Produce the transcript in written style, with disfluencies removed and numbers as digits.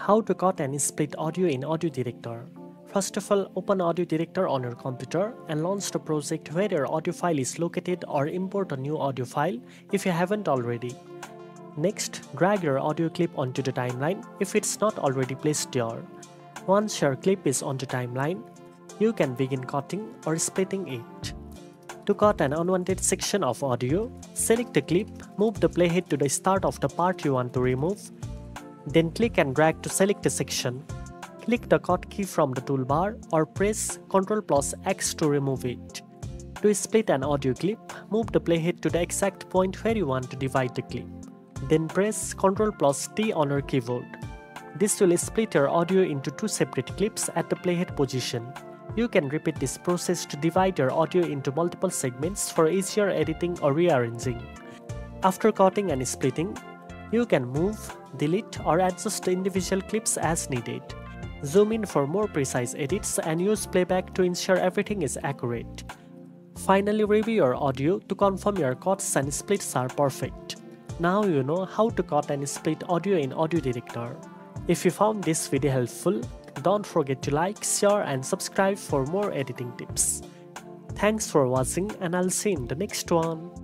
How to cut and split audio in AudioDirector. First of all, open AudioDirector on your computer and launch the project where your audio file is located, or import a new audio file if you haven't already. Next, drag your audio clip onto the timeline if it's not already placed there. Once your clip is on the timeline, you can begin cutting or splitting it. To cut an unwanted section of audio, select the clip, move the playhead to the start of the part you want to remove, then click and drag to select the section. Click the cut key from the toolbar or press Ctrl X to remove it. To split an audio clip, move the playhead to the exact point where you want to divide the clip. Then press Ctrl T on your keyboard. This will split your audio into two separate clips at the playhead position. You can repeat this process to divide your audio into multiple segments for easier editing or rearranging. After cutting and splitting, you can move, delete, or adjust the individual clips as needed. Zoom in for more precise edits and use playback to ensure everything is accurate. Finally, review your audio to confirm your cuts and splits are perfect. Now you know how to cut and split audio in AudioDirector. If you found this video helpful, don't forget to like, share, and subscribe for more editing tips. Thanks for watching, and I'll see you in the next one.